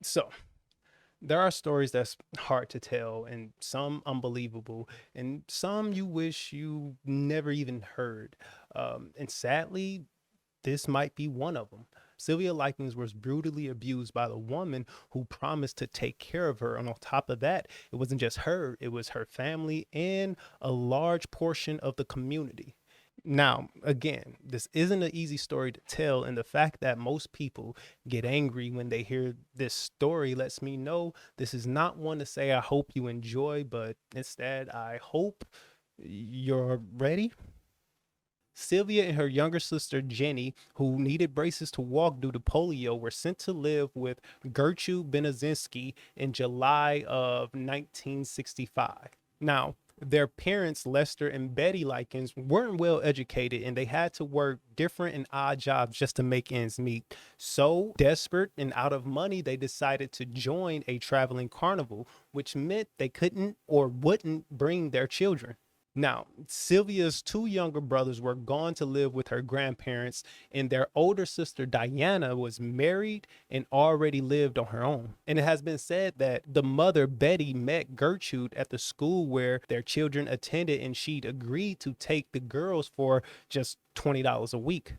So, there are stories that's hard to tell, and some unbelievable, and some you wish you never even heard. And sadly, this might be one of them. Sylvia Likens was brutally abused by the woman who promised to take care of her. And on top of that, it wasn't just her, it was her family and a large portion of the community. Now, again, this isn't an easy story to tell, and the fact that most people get angry when they hear this story lets me know this is not one to say, I hope you enjoy, but instead, I hope you're ready. Sylvia and her younger sister Jenny, who needed braces to walk due to polio, were sent to live with Gertrude Benazinski in July of 1965. Now, their parents, Lester and Betty Likens, weren't well educated and they had to work different and odd jobs just to make ends meet. So, desperate and out of money, they decided to join a traveling carnival, which meant they couldn't or wouldn't bring their children. Now, Sylvia's two younger brothers were gone to live with her grandparents, and their older sister Diana was married and already lived on her own. And it has been said that the mother, Betty, met Gertrude at the school where their children attended, and she'd agreed to take the girls for just $20 a week.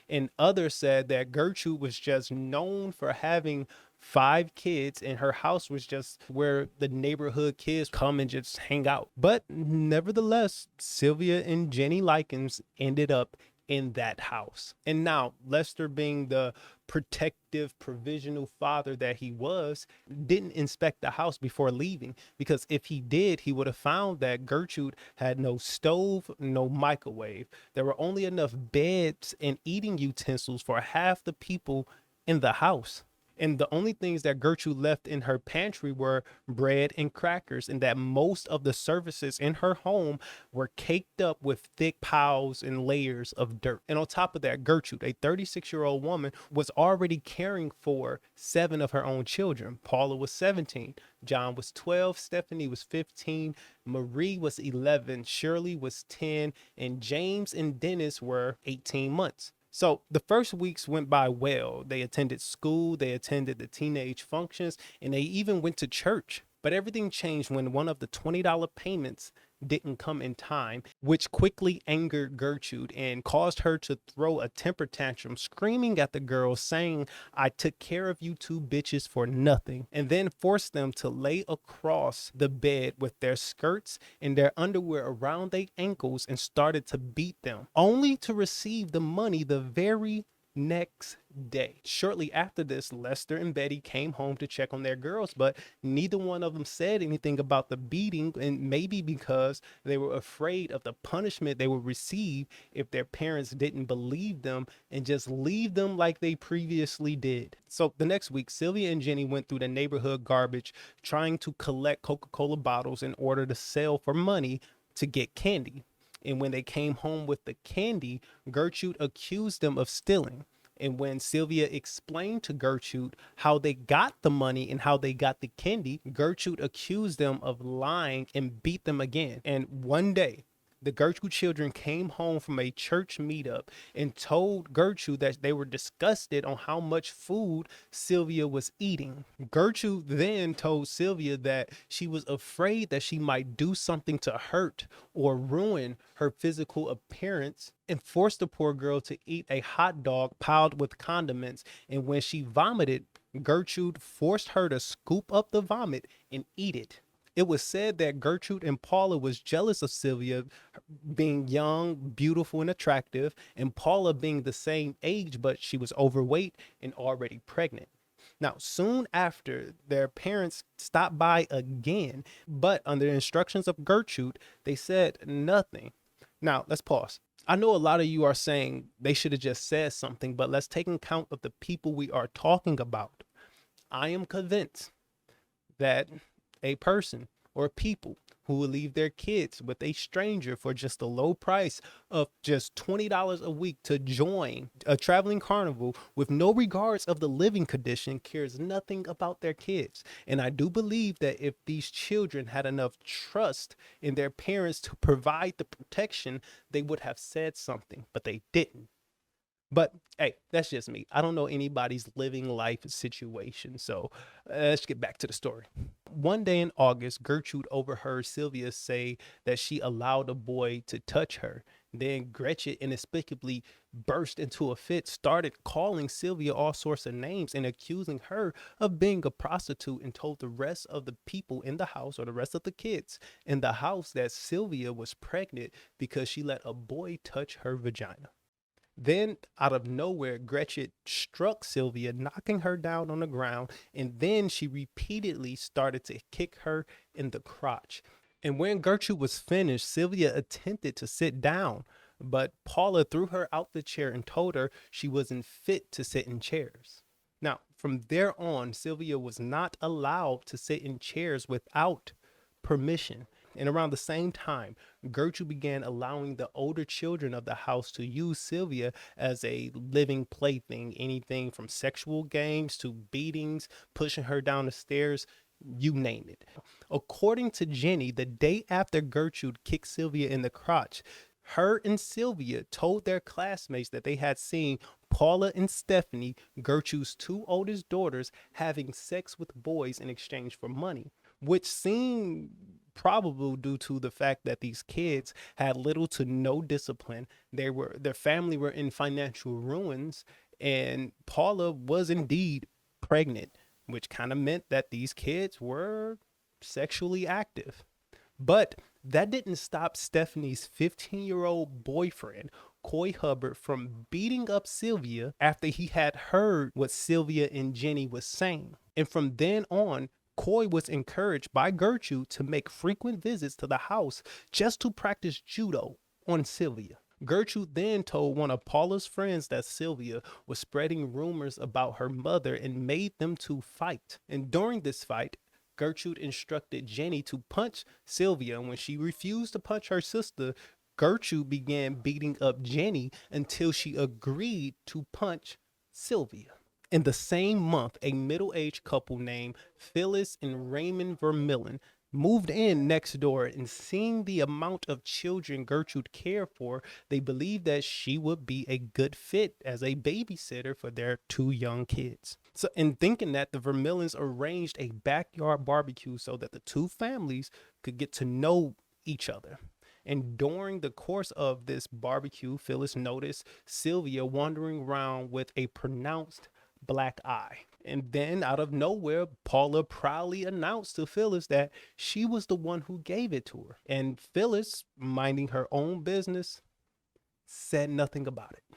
And others said that Gertrude was just known for having five kids and her house was just where the neighborhood kids come and just hang out. But nevertheless, Sylvia and Jenny Likens ended up in that house. And now, Lester, being the protective, provisional father that he was, didn't inspect the house before leaving, because if he did, he would have found that Gertrude had no stove, no microwave. There were only enough beds and eating utensils for half the people in the house. And the only things that Gertrude left in her pantry were bread and crackers, and that most of the surfaces in her home were caked up with thick piles and layers of dirt. And on top of that, Gertrude, a 36-year-old woman, was already caring for seven of her own children. Paula was 17, John was 12, Stephanie was 15, Marie was 11, Shirley was 10, and James and Dennis were 18 months. So the first weeks went by well. They attended school, they attended the teenage functions, and they even went to church. But everything changed when one of the $20 payments didn't come in time, which quickly angered Gertrude and caused her to throw a temper tantrum, screaming at the girls, saying, I took care of you two bitches for nothing, and then forced them to lay across the bed with their skirts and their underwear around their ankles and started to beat them, only to receive the money the very next day. Shortly after this, Lester and Betty came home to check on their girls, but neither one of them said anything about the beating, and maybe because they were afraid of the punishment they would receive if their parents didn't believe them and just leave them like they previously did. So the next week, Sylvia and Jenny went through the neighborhood garbage trying to collect Coca-Cola bottles in order to sell for money to get candy. And when they came home with the candy, Gertrude accused them of stealing. And when Sylvia explained to Gertrude how they got the money and how they got the candy, Gertrude accused them of lying and beat them again. And one day, the Gertrude children came home from a church meetup and told Gertrude that they were disgusted on how much food Sylvia was eating. Gertrude then told Sylvia that she was afraid that she might do something to hurt or ruin her physical appearance, and forced the poor girl to eat a hot dog piled with condiments. And when she vomited, Gertrude forced her to scoop up the vomit and eat it. It was said that Gertrude and Paula was jealous of Sylvia being young, beautiful, and attractive, and Paula being the same age, but she was overweight and already pregnant. Now, soon after, their parents stopped by again, but under the instructions of Gertrude, they said nothing. Now, let's pause. I know a lot of you are saying they should have just said something, but let's take account of the people we are talking about. I am convinced that a person or people who will leave their kids with a stranger for just a low price of just $20 a week to join a traveling carnival with no regards of the living condition cares nothing about their kids. And I do believe that if these children had enough trust in their parents to provide the protection, they would have said something, but they didn't. But hey, that's just me. I don't know anybody's living life situation. So let's get back to the story. One day in August, Gertrude overheard Sylvia say that she allowed a boy to touch her. Then Gretchen inexplicably burst into a fit, started calling Sylvia all sorts of names and accusing her of being a prostitute, and told the rest of the people in the house, or the rest of the kids in the house, that Sylvia was pregnant because she let a boy touch her vagina. Then, out of nowhere, Gretchen struck Sylvia, knocking her down on the ground, and then she repeatedly started to kick her in the crotch. And when Gertrude was finished, Sylvia attempted to sit down, but Paula threw her out the chair and told her she wasn't fit to sit in chairs. Now, from there on, Sylvia was not allowed to sit in chairs without permission. And around the same time, Gertrude began allowing the older children of the house to use Sylvia as a living plaything, anything from sexual games to beatings, pushing her down the stairs, you name it. According to Jenny, the day after Gertrude kicked Sylvia in the crotch, her and Sylvia told their classmates that they had seen Paula and Stephanie, Gertrude's two oldest daughters, having sex with boys in exchange for money, which seemed probable due to the fact that these kids had little to no discipline. Their family were in financial ruins, and Paula was indeed pregnant, which kind of meant that these kids were sexually active. But that didn't stop Stephanie's 15-year-old boyfriend, Coy Hubbard, from beating up Sylvia after he had heard what Sylvia and Jenny was saying. And from then on, Coy was encouraged by Gertrude to make frequent visits to the house just to practice judo on Sylvia. Gertrude then told one of Paula's friends that Sylvia was spreading rumors about her mother and made them two fight. And during this fight, Gertrude instructed Jenny to punch Sylvia, and when she refused to punch her sister, Gertrude began beating up Jenny until she agreed to punch Sylvia. In the same month, a middle-aged couple named Phyllis and Raymond Vermillion moved in next door, and seeing the amount of children Gertrude cared for, they believed that she would be a good fit as a babysitter for their two young kids. So, in thinking that, the Vermillions arranged a backyard barbecue so that the two families could get to know each other. And during the course of this barbecue, Phyllis noticed Sylvia wandering around with a pronounced black eye. And then out of nowhere, Paula proudly announced to Phyllis that she was the one who gave it to her. And Phyllis, minding her own business, said nothing about it.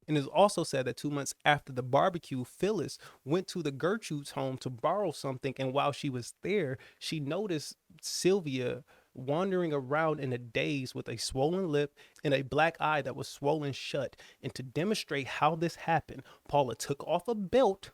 And it's also said that 2 months after the barbecue, Phyllis went to the Gertrude's home to borrow something. And while she was there, she noticed Sylvia wandering around in a daze with a swollen lip and a black eye that was swollen shut. And to demonstrate how this happened, Paula took off a belt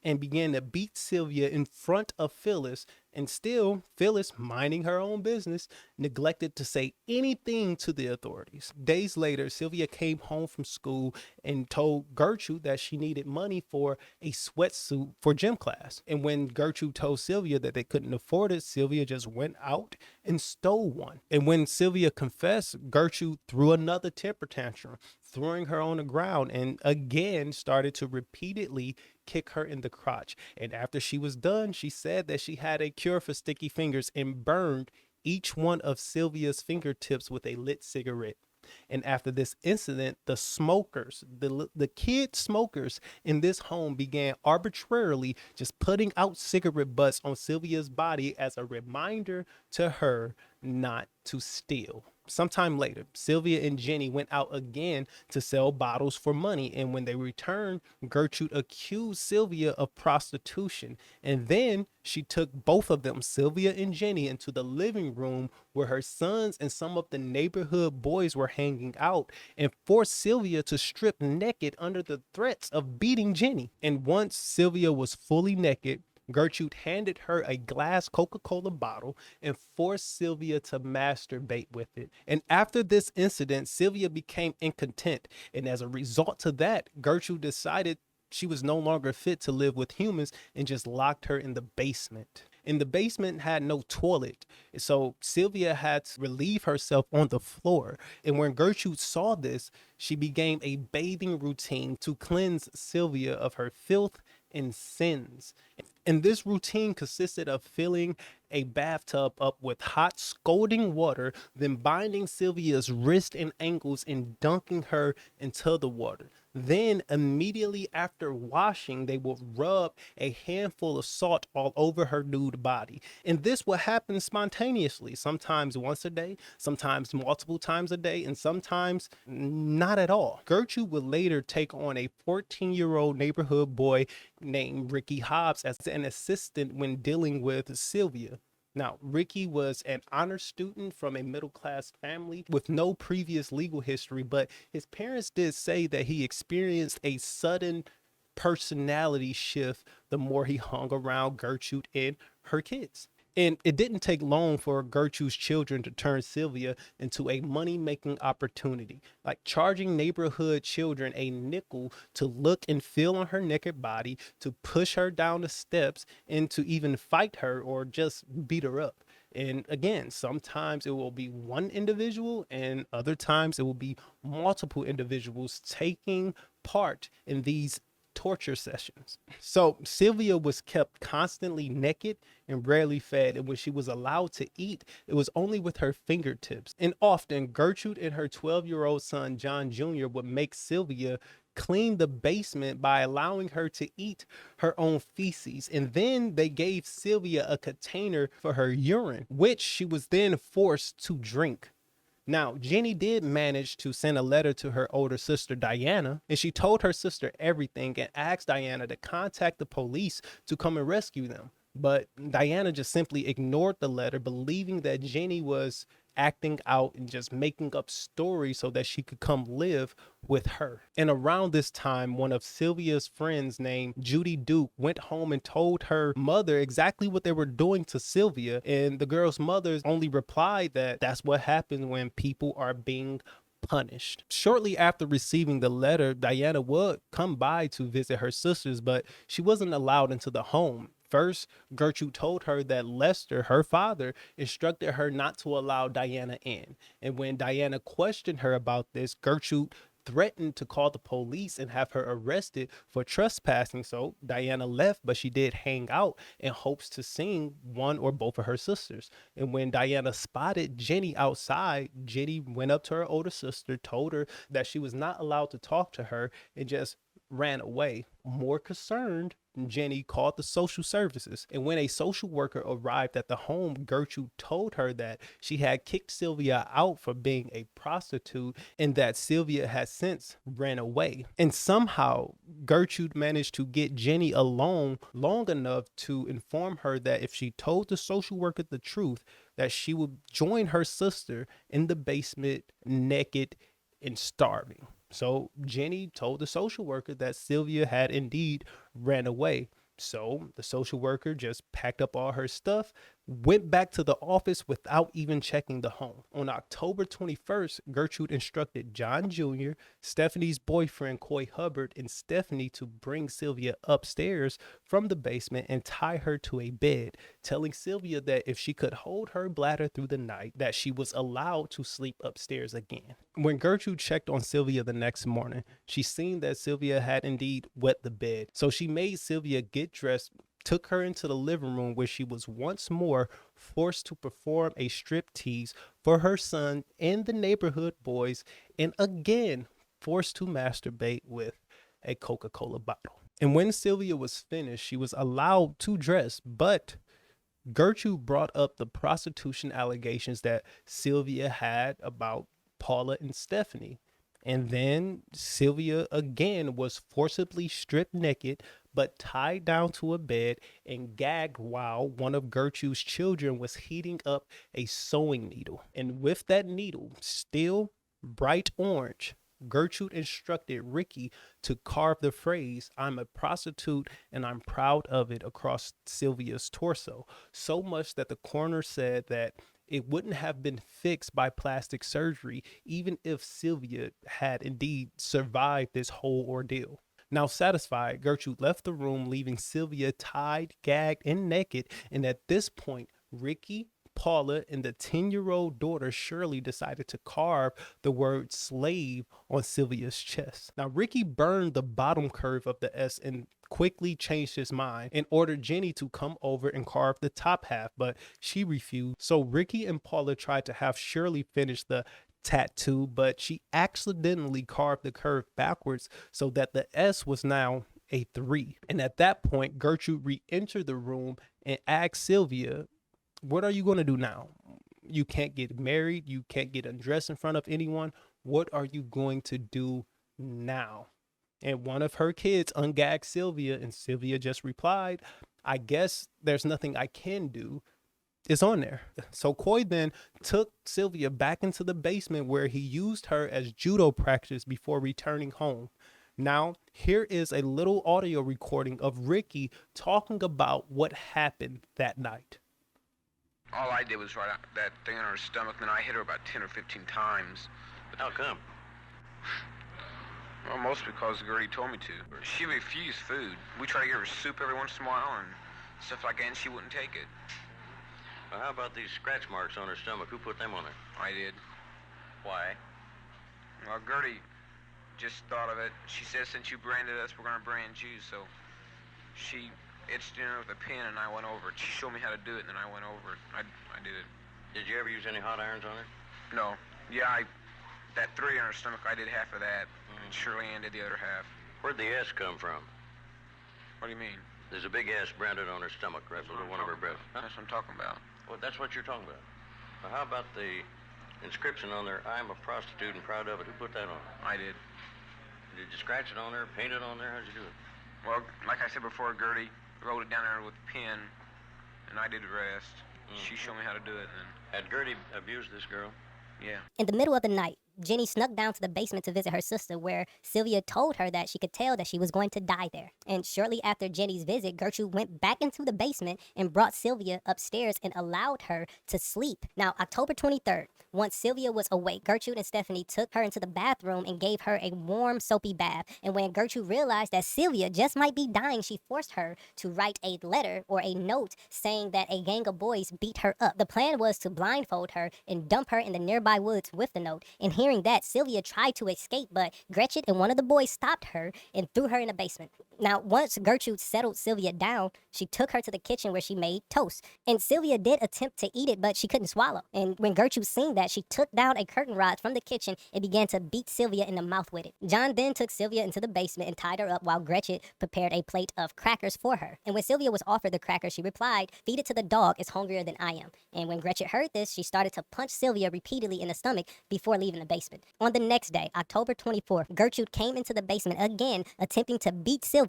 and began to beat Sylvia in front of Phyllis. And still, Phyllis, minding her own business, neglected to say anything to the authorities. Days later, Sylvia came home from school and told Gertrude that she needed money for a sweatsuit for gym class. And when Gertrude told Sylvia that they couldn't afford it, Sylvia just went out and stole one. And when Sylvia confessed, Gertrude threw another temper tantrum, throwing her on the ground, and again started to repeatedly kick her in the crotch. And after she was done, she said that she had a cure for sticky fingers and burned each one of Sylvia's fingertips with a lit cigarette. And after this incident, the smokers, the kid smokers in this home began arbitrarily just putting out cigarette butts on Sylvia's body as a reminder to her not to steal. Sometime later, Sylvia and Jenny went out again to sell bottles for money. And when they returned, Gertrude accused Sylvia of prostitution. And then she took both of them, Sylvia and Jenny, into the living room where her sons and some of the neighborhood boys were hanging out, and forced Sylvia to strip naked under the threats of beating Jenny. And once Sylvia was fully naked, Gertrude handed her a glass Coca-Cola bottle and forced Sylvia to masturbate with it. And after this incident, Sylvia became incontinent. And as a result to that, Gertrude decided she was no longer fit to live with humans and just locked her in the basement. And the basement had no toilet. So Sylvia had to relieve herself on the floor. And when Gertrude saw this, she began a bathing routine to cleanse Sylvia of her filth and sins. And this routine consisted of filling a bathtub up with hot, scalding water, then binding Sylvia's wrists and ankles and dunking her into the water. Then, immediately after washing, they would rub a handful of salt all over her nude body. And this would happen spontaneously, sometimes once a day, sometimes multiple times a day, and sometimes not at all. Gertrude would later take on a 14-year-old neighborhood boy named Ricky Hobbs as an assistant when dealing with Sylvia. Now, Ricky was an honor student from a middle class family with no previous legal history, but his parents did say that he experienced a sudden personality shift the more he hung around Gertrude and her kids. And it didn't take long for Gertrude's children to turn Sylvia into a money making opportunity, like charging neighborhood children a nickel to look and feel on her naked body, to push her down the steps, and to even fight her or just beat her up. And again, sometimes it will be one individual, and other times it will be multiple individuals taking part in these torture sessions. So Sylvia was kept constantly naked and rarely fed, and when she was allowed to eat, it was only with her fingertips. And often Gertrude and her 12-year-old son John Jr. would make Sylvia clean the basement by allowing her to eat her own feces. And then they gave Sylvia a container for her urine, which she was then forced to drink. Now, Jenny did manage to send a letter to her older sister, Diana, and she told her sister everything and asked Diana to contact the police to come and rescue them. But Diana just simply ignored the letter, believing that Jenny was acting out and just making up stories so that she could come live with her. And around this time, one of Sylvia's friends named Judy Duke went home and told her mother exactly what they were doing to Sylvia. And the girl's mother only replied that that's what happens when people are being punished. Shortly after receiving the letter, Diana would come by to visit her sisters, but she wasn't allowed into the home. First, Gertrude told her that Lester, her father, instructed her not to allow Diana in. And when Diana questioned her about this, Gertrude threatened to call the police and have her arrested for trespassing. So Diana left, but she did hang out in hopes to see one or both of her sisters. And when Diana spotted Jenny outside, Jenny went up to her older sister, told her that she was not allowed to talk to her, and just ran away. More concerned, Jenny called the social services. And when a social worker arrived at the home, Gertrude told her that she had kicked Sylvia out for being a prostitute and that Sylvia had since ran away. And somehow Gertrude managed to get Jenny alone long enough to inform her that if she told the social worker the truth, that she would join her sister in the basement naked and starving. So Jenny told the social worker that Sylvia had indeed ran away. So the social worker just packed up all her stuff, went back to the office without even checking the home. On October 21st, Gertrude instructed John Jr., Stephanie's boyfriend, Coy Hubbard, and Stephanie to bring Sylvia upstairs from the basement and tie her to a bed, telling Sylvia that if she could hold her bladder through the night, that she was allowed to sleep upstairs again. When Gertrude checked on Sylvia the next morning, she seen that Sylvia had indeed wet the bed. So she made Sylvia get dressed, took her into the living room where she was once more forced to perform a striptease for her son and the neighborhood boys, and again forced to masturbate with a Coca-Cola bottle. And when Sylvia was finished, she was allowed to dress, but Gertrude brought up the prostitution allegations that Sylvia had about Paula and Stephanie. And then Sylvia again was forcibly stripped naked, but tied down to a bed and gagged while one of Gertrude's children was heating up a sewing needle. And with that needle, still bright orange, Gertrude instructed Ricky to carve the phrase, "I'm a prostitute and I'm proud of it," across Sylvia's torso, so much that the coroner said that it wouldn't have been fixed by plastic surgery, even if Sylvia had indeed survived this whole ordeal. Now satisfied, Gertrude left the room, leaving Sylvia tied, gagged, and naked. And at this point, Ricky, Paula, and the 10-year-old daughter Shirley decided to carve the word slave on Sylvia's chest. Now, Ricky burned the bottom curve of the S and quickly changed his mind and ordered Jenny to come over and carve the top half, but she refused. So Ricky and Paula tried to have Shirley finish the tattoo, but she accidentally carved the curve backwards so that the S was now a 3. And at that point, Gertrude re-entered the room and asked Sylvia, what are you going to do now? You can't get married. You can't get undressed in front of anyone. What are you going to do now? And one of her kids ungagged Sylvia, and Sylvia just replied, I guess there's nothing I can do. It's on there. So Coy then took Sylvia back into the basement where he used her as judo practice before returning home. Now, here is a little audio recording of Ricky talking about what happened that night. All I did was write out that thing on her stomach, and then I hit her about 10 or 15 times. But how come? Well, mostly because Gertie told me to. She refused food. We tried to give her soup every once in a while and stuff like that, and she wouldn't take it. Well, how about these scratch marks on her stomach? Who put them on her? I did. Why? Well, Gertie just thought of it. She said, since you branded us, we're going to brand you. So she etched in with a pen, and I went over it. She showed me how to do it, and then I went over it. I did it. Did you ever use any hot irons on her? No. Yeah, that 3 on her stomach, I did half of that. And Shirley Ann did the other half. Where'd the S come from? What do you mean? There's a big S branded on her stomach right below one of her breasts. Huh? That's what I'm talking about. Well, that's what you're talking about. Well, how about the inscription on there, I'm a prostitute and proud of it? Who put that on? I did. Did you scratch it on there, paint it on there? How'd you do it? Well, like I said before, Gertie wrote it down there with a pen, and I did the rest. She showed me how to do it. And had Gertie abused this girl? Yeah. In the middle of the night, Jenny snuck down to the basement to visit her sister, where Sylvia told her that she could tell that she was going to die there. And shortly after Jenny's visit, Gertrude went back into the basement and brought Sylvia upstairs and allowed her to sleep. Now, October 23rd, once Sylvia was awake, Gertrude and Stephanie took her into the bathroom and gave her a warm, soapy bath. And when Gertrude realized that Sylvia just might be dying, she forced her to write a letter or a note saying that a gang of boys beat her up. The plan was to blindfold her and dump her in the nearby woods with the note. And hearing that, Sylvia tried to escape, but Gretchen and one of the boys stopped her and threw her in the basement. Now, once Gertrude settled Sylvia down, she took her to the kitchen where she made toast. And Sylvia did attempt to eat it, but she couldn't swallow. And when Gertrude seen that, she took down a curtain rod from the kitchen and began to beat Sylvia in the mouth with it. John then took Sylvia into the basement and tied her up while Gretchen prepared a plate of crackers for her. And when Sylvia was offered the crackers, she replied, "Feed it to the dog, it's hungrier than I am." And when Gretchen heard this, she started to punch Sylvia repeatedly in the stomach before leaving the basement. On the next day, October 24th, Gertrude came into the basement again, attempting to beat Sylvia.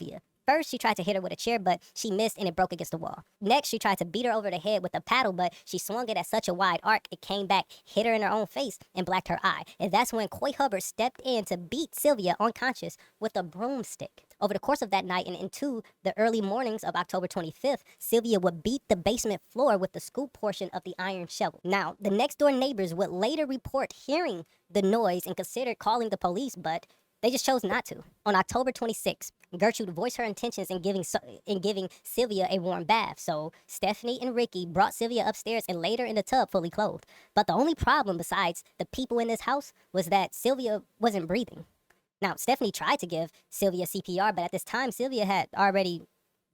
First, she tried to hit her with a chair, but she missed and it broke against the wall. Next, she tried to beat her over the head with a paddle, but she swung it at such a wide arc, it came back, hit her in her own face, and blacked her eye. And that's when Coy Hubbard stepped in to beat Sylvia unconscious with a broomstick. Over the course of that night and into the early mornings of October 25th, Sylvia would beat the basement floor with the scoop portion of the iron shovel. Now, the next door neighbors would later report hearing the noise and considered calling the police, but they just chose not to. On October 26th, Gertrude voiced her intentions in giving Sylvia a warm bath. So Stephanie and Ricky brought Sylvia upstairs and laid her in the tub fully clothed. But the only problem besides the people in this house was that Sylvia wasn't breathing. Now, Stephanie tried to give Sylvia CPR, but at this time, Sylvia had already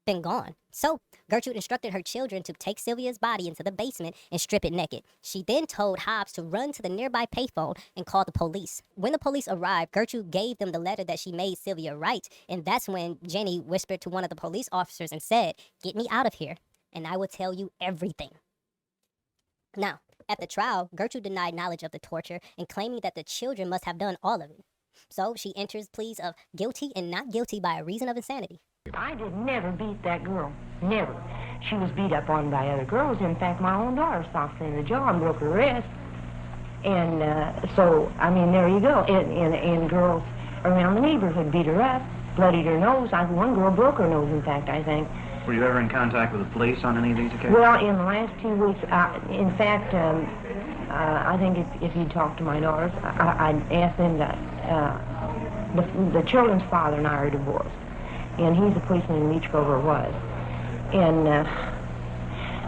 been gone. So Gertrude instructed her children to take Sylvia's body into the basement and strip it naked. She then told Hobbs to run to the nearby payphone and call the police. When the police arrived, Gertrude gave them the letter that she made Sylvia write, and that's when Jenny whispered to one of the police officers and said, "Get me out of here, and I will tell you everything." Now, at the trial, Gertrude denied knowledge of the torture and claiming that the children must have done all of it. So she enters pleas of guilty and not guilty by a reason of insanity. I did never beat that girl. Never. She was beat up on by other girls. In fact, my own daughter socked her in the jaw and broke her wrist. And so, I mean, there you go. And girls around the neighborhood beat her up, bloodied her nose. One girl broke her nose, in fact, I think. Were you ever in contact with the police on any of these occasions? Well, in the last 2 weeks, in fact, I think if you talk to my daughters, I'd ask them to the children's father and I are divorced, and he's a policeman in Beach Grove, or was. And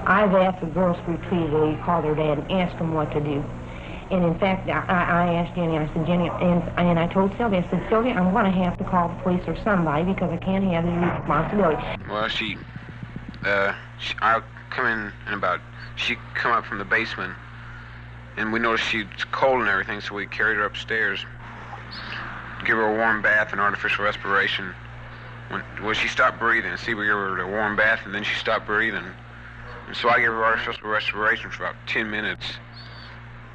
I've asked the girls repeatedly to call their dad and ask him what to do. And in fact, I asked Jenny, I said, Jenny, and I told Sylvia, I said, Sylvia, I'm going to have to call the police or somebody because I can't have the responsibility. Well, I'll come in and she come up from the basement, and we noticed she's cold and everything, so we carried her upstairs, give her a warm bath and artificial respiration. When she stopped breathing, we gave her a warm bath, and then she stopped breathing. And so I gave her artificial respiration for about 10 minutes.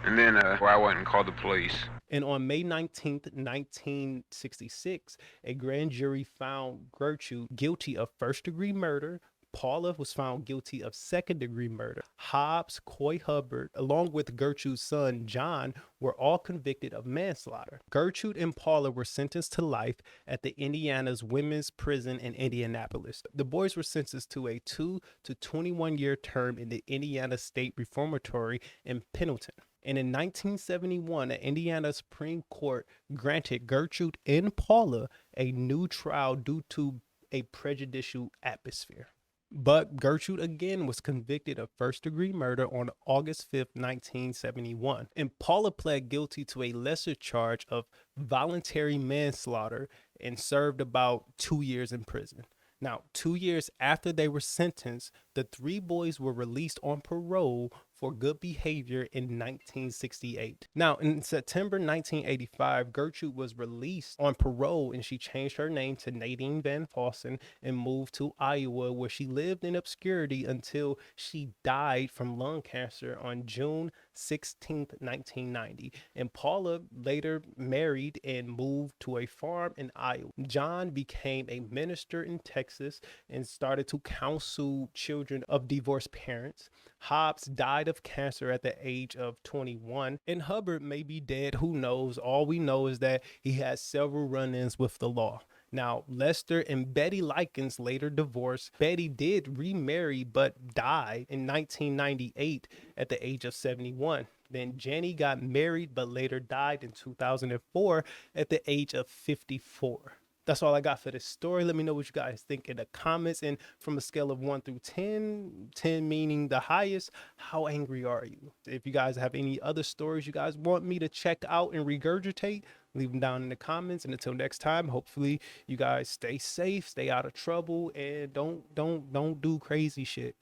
And then I went and called the police. And on May 19th, 1966, a grand jury found Gertrude guilty of first-degree murder. Paula was found guilty of second-degree murder. Hobbs, Coy Hubbard, along with Gertrude's son, John, were all convicted of manslaughter. Gertrude and Paula were sentenced to life at the Indiana's Women's Prison in Indianapolis. The boys were sentenced to a 2 to 21-year term in the Indiana State Reformatory in Pendleton. And in 1971, the Indiana Supreme Court granted Gertrude and Paula a new trial due to a prejudicial atmosphere. But Gertrude again was convicted of first-degree murder on August 5th, 1971. And Paula pled guilty to a lesser charge of voluntary manslaughter and served about 2 years in prison. Now, 2 years after they were sentenced, the three boys were released on parole for good behavior in 1968. Now, in September 1985, Gertrude was released on parole, and she changed her name to Nadine Van Fossen and moved to Iowa, where she lived in obscurity until she died from lung cancer on June 16th, 1990. And Paula later married and moved to a farm in Iowa. John became a minister in Texas and started to counsel children of divorced parents. Hobbs died of cancer at the age of 21, and Hubbard may be dead. Who knows? All we know is that he had several run-ins with the law. Now, Lester and Betty Likens later divorced. Betty did remarry but died in 1998 at the age of 71. Then Jenny got married but later died in 2004 at the age of 54. That's all I got for this story. Let me know what you guys think in the comments. And from a scale of 1 through 10, 10 meaning the highest, how angry are you? If you guys have any other stories you guys want me to check out and regurgitate, leave them down in the comments. And until next time, hopefully you guys stay safe, stay out of trouble, and don't do crazy shit.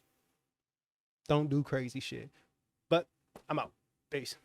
Don't do crazy shit. But I'm out. Peace.